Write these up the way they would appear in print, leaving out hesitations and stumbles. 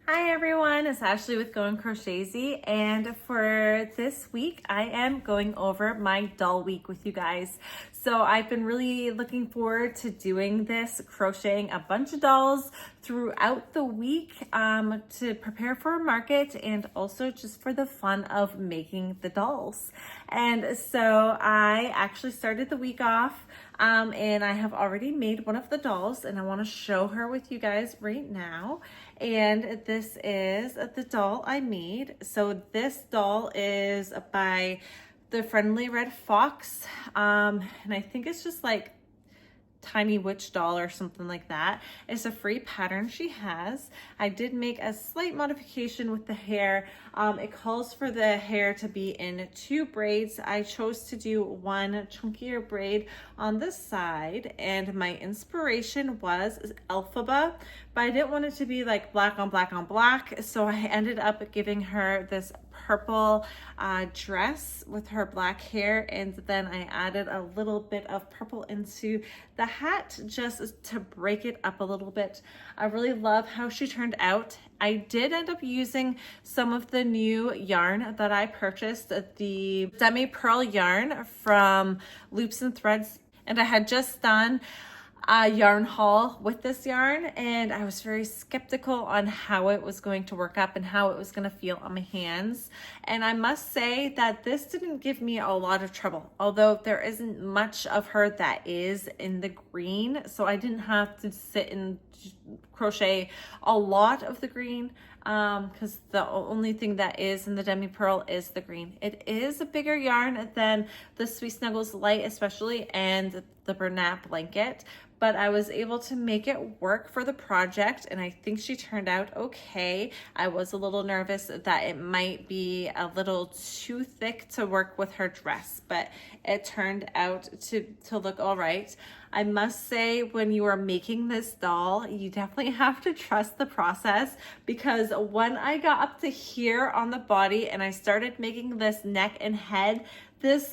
Hi everyone, it's Ashley with Going Crochezy, and for this week I am going over my doll week with you guys. So I've been really looking forward to doing this, crocheting a bunch of dolls throughout the week to prepare for a market and also just for the fun of making the dolls. And so I actually started the week off and I have already made one of the dolls and I want to show her with you guys right now. And this is the doll I made. So this doll is by the Friendly Red Fox. And I think it's just like Tiny Witch doll or something like that. It's a free pattern she has. I did make a slight modification with the hair. It calls for the hair to be in 2 braids. I chose to do one chunkier braid on the side, and my inspiration was Elphaba, but I didn't want it to be like black on black on black, so I ended up giving her this purple dress with her black hair, and then I added a little bit of purple into the hat just to break it up a little bit. I really love how she turned out. I did end up using some of the new yarn that I purchased, the demi pearl yarn from Loops and Threads, and I had just done a yarn haul with this yarn, and I was very skeptical on how it was going to work up and how it was going to feel on my hands. And I must say that this didn't give me a lot of trouble, although there isn't much of her that is in the green, so I didn't have to sit and crochet a lot of the green because the only thing that is in the demi pearl is the green. It is a bigger yarn than the Sweet Snuggles Light especially, and the Bernat blanket, but I was able to make it work for the project, and I think she turned out okay. I was a little nervous that it might be a little too thick to work with her dress, but it turned out to look all right. I must say, when you are making this doll, you definitely have to trust the process, because when I got up to here on the body and I started making this neck and head, this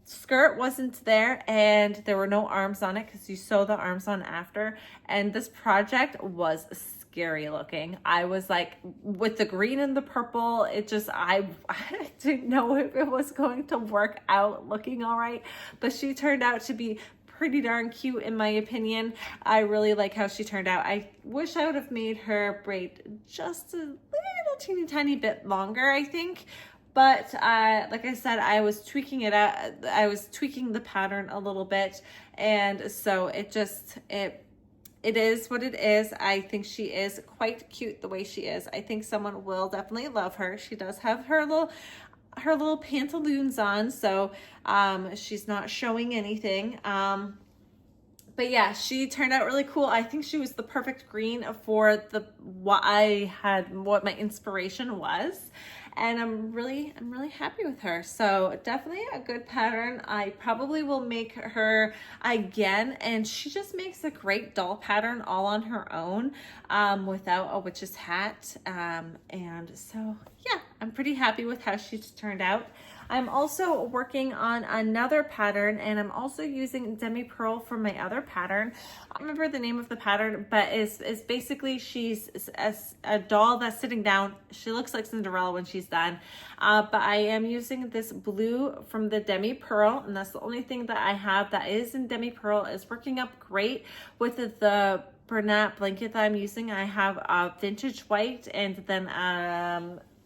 skirt wasn't there and there were no arms on it because you sew the arms on after, and this project was scary looking. I was like, with the green and the purple, it just, I didn't know if it was going to work out looking all right, but she turned out to be pretty darn cute in my opinion. I really like how she turned out. I wish I would have made her braid just a little teeny tiny bit longer, I think. But like I said, I was tweaking it out. I was tweaking the pattern a little bit. And so it is what it is. I think she is quite cute the way she is. I think someone will definitely love her. She does have her little pantaloons on, so she's not showing anything. But yeah, she turned out really cool. I think she was the perfect green for what my inspiration was. And I'm really happy with her. So definitely a good pattern. I probably will make her again, and she just makes a great doll pattern all on her own without a witch's hat. And so yeah, I'm pretty happy with how she's turned out. I'm also working on another pattern, and I'm also using demi pearl for my other pattern. I don't remember the name of the pattern, but it's basically she's a doll that's sitting down. She looks like Cinderella when she's done. But I am using this blue from the demi pearl, and that's the only thing that I have that is in demi pearl. Is working up great with the Bernat blanket that I'm using. I have a vintage white, and then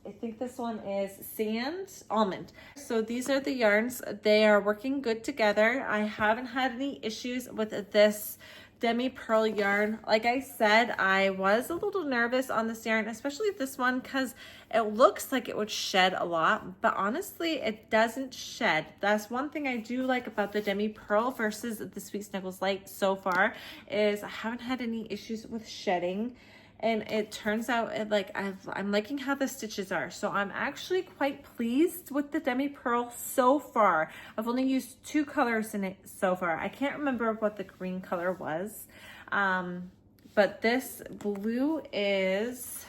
I think this one is Sand Almond. So these are the yarns. They are working good together. I haven't had any issues with this demi pearl yarn. Like I said, I was a little nervous on this yarn, especially this one, because it looks like it would shed a lot, but honestly it doesn't shed. That's one thing I do like about the demi pearl versus the Sweet Snuggles Light so far, is I haven't had any issues with shedding. And it turns out I'm liking how the stitches are. So I'm actually quite pleased with the demi pearl so far. I've only used 2 colors in it so far. I can't remember what the green color was. But this blue is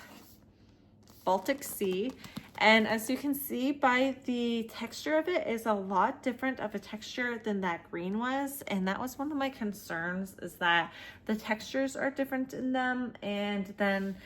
Baltic Sea. And as you can see by the texture of it, is a lot different of a texture than that green was. And that was one of my concerns, is that the textures are different in them. And then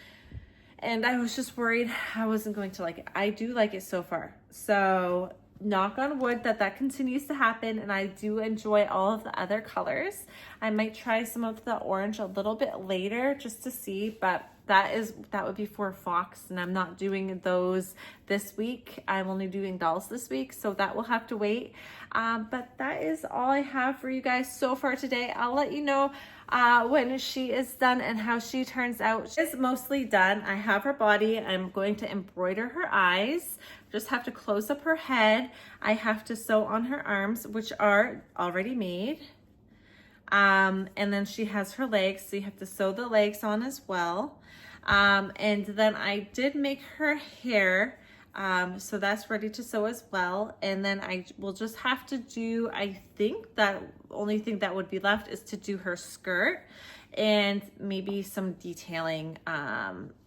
and I was just worried I wasn't going to like it. I do like it so far. So knock on wood that continues to happen, and I do enjoy all of the other colors. I might try some of the orange a little bit later just to see, but that would be for Fox, and I'm not doing those this week. I'm only doing dolls this week, so that will have to wait. But that is all I have for you guys so far today. I'll let you know when she is done and how she turns out. She's mostly done. I have her body. I'm going to embroider her eyes. Just have to close up her head. I have to sew on her arms, which are already made. And then she has her legs, so you have to sew the legs on as well. And then I did make her hair, so that's ready to sew as well. And then I will just have to do, I think that only thing that would be left is to do her skirt and maybe some detailing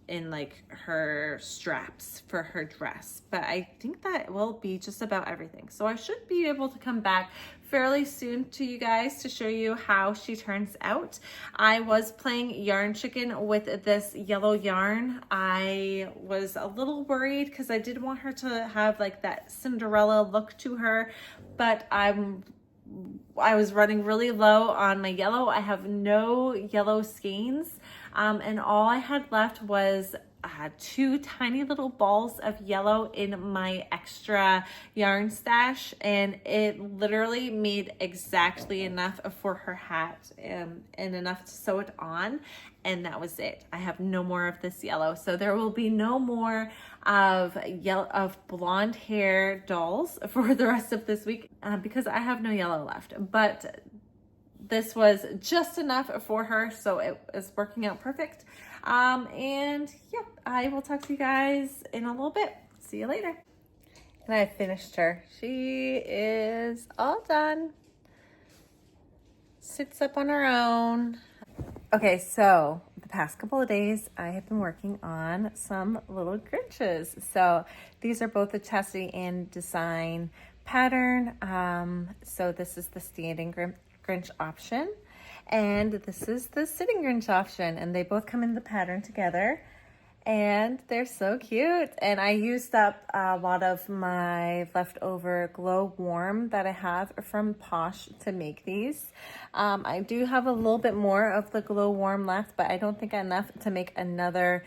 in like her straps for her dress. But I think that will be just about everything. So I should be able to come back fairly soon to you guys to show you how she turns out. I was playing yarn chicken with this yellow yarn. I was a little worried because I did want her to have like that Cinderella look to her, but I was running really low on my yellow. I have no yellow skeins, and all I had left was 2 tiny little balls of yellow in my extra yarn stash, and it literally made exactly enough for her hat and enough to sew it on, and that was it. I have no more of this yellow, so there will be no more of blonde hair dolls for the rest of this week because I have no yellow left. But this was just enough for her, so it is working out perfect. And yeah, I will talk to you guys in a little bit. See you later. And I finished her. She is all done. Sits up on her own. Okay, so the past couple of days, I have been working on some little Grinches. So these are both the ChasityAnnDesigns pattern. So this is the standing Grinch option, and this is the sitting Grinch option, and they both come in the pattern together, and they're so cute. And I used up a lot of my leftover Glow Warm that I have from Posh to make these. I do have a little bit more of the Glow Warm left, but I don't think enough to make another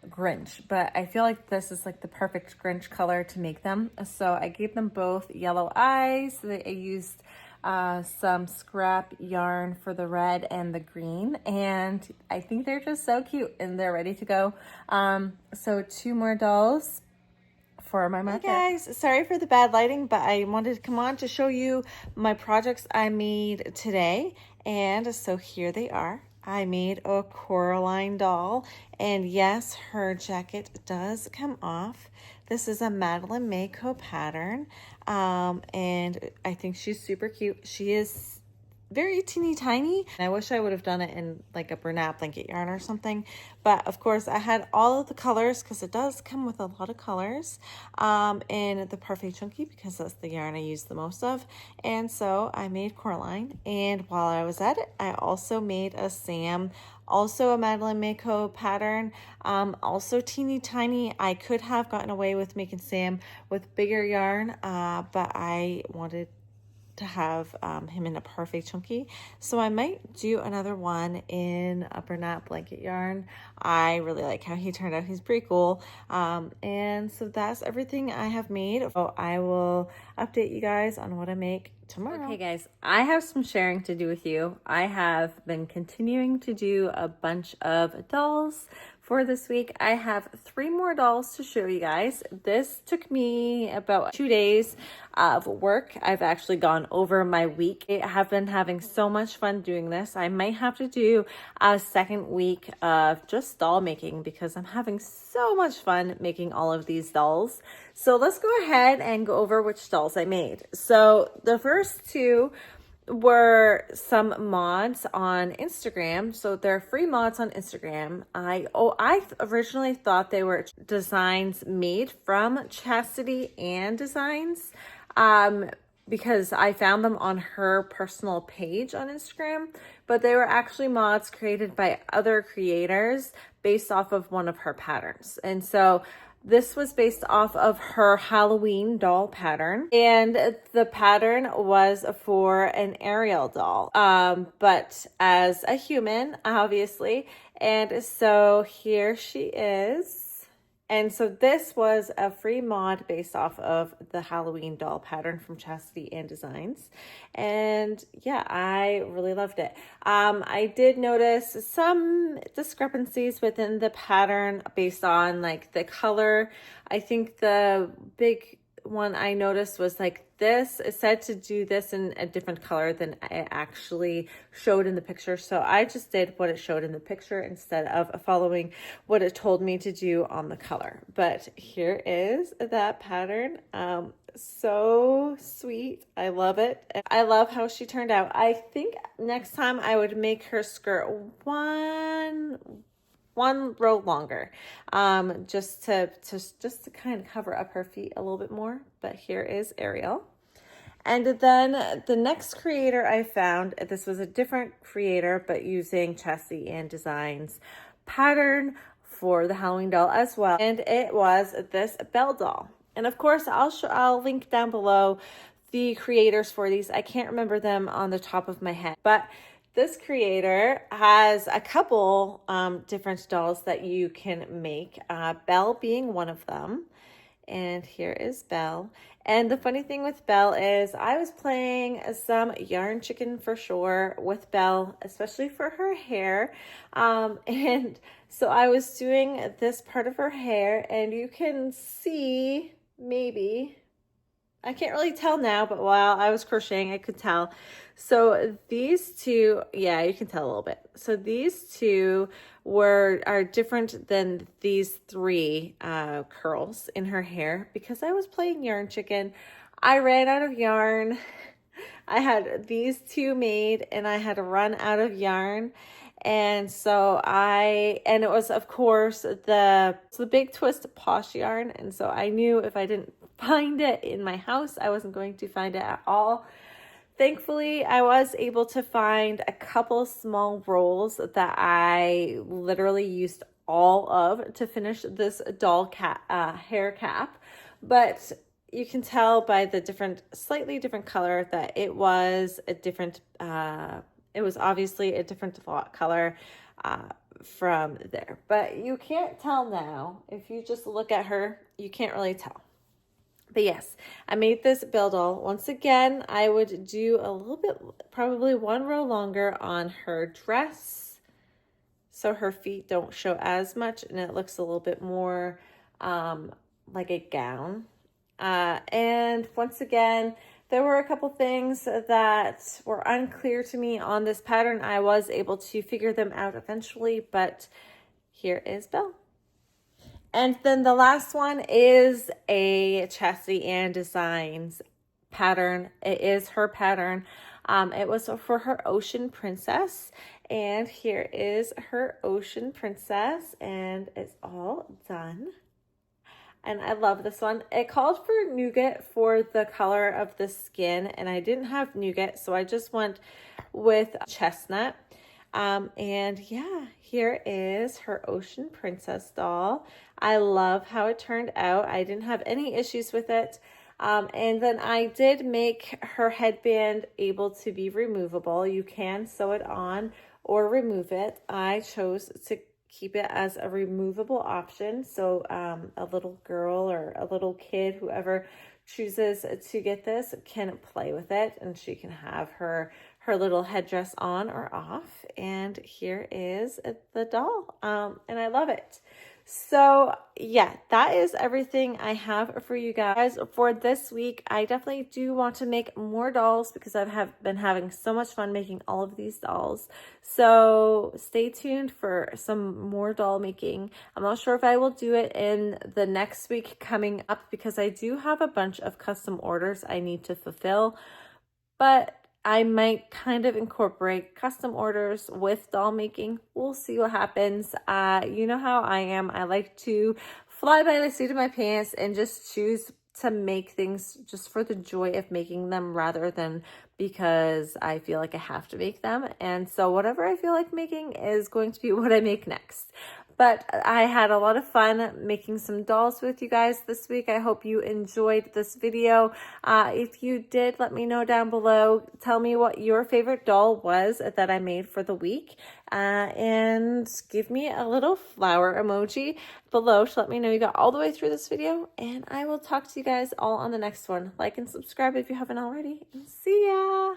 Grinch. But I feel like this is like the perfect Grinch color to make them. So I gave them both yellow eyes. I used some scrap yarn for the red and the green, and I think they're just so cute and they're ready to go. So 2 more dolls for my market. Hey guys, sorry for the bad lighting, but I wanted to come on to show you my projects I made today. And so here they are. I made a Coraline doll, and yes, her jacket does come off. This is a madelinemaeco pattern, and I think she's super cute. She is very teeny tiny. I wish I would have done it in like a Bernat blanket yarn or something, but of course I had all of the colors because it does come with a lot of colors in the Parfait Chunky because that's the yarn I use the most of. And so I made Coraline, and while I was at it, I also made a Sam, also a madelinemaeco pattern, also teeny tiny. I could have gotten away with making Sam with bigger yarn, but I wanted to have him in a Parfait Chunky, so I might do another one in a Bernat blanket yarn. I really like how he turned out. He's pretty cool. And so that's everything I have made. So I will update you guys on what I make tomorrow. Okay guys, I have some sharing to do with you. I have been continuing to do a bunch of dolls for this week. I have 3 more dolls to show you guys. This took me about 2 days of work. I've actually gone over my week. I have been having so much fun doing this. I might have to do a second week of just doll making because I'm having so much fun making all of these dolls. So let's go ahead and go over which dolls I made. So the first 2 were some mods on Instagram. So they're free mods on Instagram. I originally thought they were designs made from ChasityAnnDesigns. because I found them on her personal page on Instagram, but they were actually mods created by other creators based off of one of her patterns. And so this was based off of her Halloween doll pattern, and the pattern was for an Ariel doll, but as a human, obviously. And so here she is. And so this was a free mod based off of the Halloween doll pattern from ChasityAnnDesigns. And yeah, I really loved it. I did notice some discrepancies within the pattern based on like the color. I think the big one I noticed was like this is said to do this in a different color than it actually showed in the picture. So I just did what it showed in the picture instead of following what it told me to do on the color. But here is that pattern. So sweet. I love it. I love how she turned out. I think next time I would make her skirt one row longer, just to kind of cover up her feet a little bit more. But here is Ariel. And then the next creator I found, this was a different creator, but using ChasityAnnDesigns pattern for the Halloween doll as well. And it was this Belle doll. And of course, I'll link down below the creators for these. I can't remember them on the top of my head, but this creator has a couple different dolls that you can make, Belle being one of them. And here is Belle. And the funny thing with Belle is I was playing some yarn chicken for sure with Belle, especially for her hair. And so I was doing this part of her hair, and you can see maybe, I can't really tell now, but while I was crocheting, I could tell. So these two, yeah, you can tell a little bit. So these two are different than these three curls in her hair because I was playing yarn chicken. I ran out of yarn. I had these two made and I had to run out of yarn. And so and it was, of course, the Big Twist Posh yarn. And so I knew if I didn't find it in my house, I wasn't going to find it at all. Thankfully, I was able to find a couple small rolls that I literally used all of to finish this doll hair cap. But you can tell by the slightly different color that it was a different, it was obviously a different color from there. But you can't tell now. If you just look at her, you can't really tell. But yes, I made this Belle doll. Once again, I would do a little bit, probably one row longer on her dress so her feet don't show as much and it looks a little bit more like a gown. And once again, there were a couple things that were unclear to me on this pattern. I was able to figure them out eventually, but here is Belle. And then the last one is a ChasityAnnDesigns pattern. It is her pattern. It was for her Ocean Princess. And here is her Ocean Princess. And it's all done. And I love this one. It called for nougat for the color of the skin. And I didn't have nougat, so I just went with chestnut. And yeah, here is her Ocean Princess doll. I love how it turned out. I didn't have any issues with it. And then I did make her headband able to be removable. You can sew it on or remove it. I chose to keep it as a removable option. So a little girl or a little kid, whoever chooses to get this, can play with it, and she can have her little headdress on or off. And here is the doll. And I love it. So yeah, that is everything I have for you guys for this week. I definitely do want to make more dolls because I've been having so much fun making all of these dolls. So stay tuned for some more doll making. I'm not sure if I will do it in the next week coming up because I do have a bunch of custom orders I need to fulfill, but I might kind of incorporate custom orders with doll making. We'll see what happens. You know how I am. I like to fly by the seat of my pants and just choose to make things just for the joy of making them rather than because I feel like I have to make them. And so whatever I feel like making is going to be what I make next. But I had a lot of fun making some dolls with you guys this week. I hope you enjoyed this video. If you did, let me know down below. Tell me what your favorite doll was that I made for the week. And give me a little flower emoji below to let me know you got all the way through this video. And I will talk to you guys all on the next one. Like and subscribe if you haven't already. And see ya!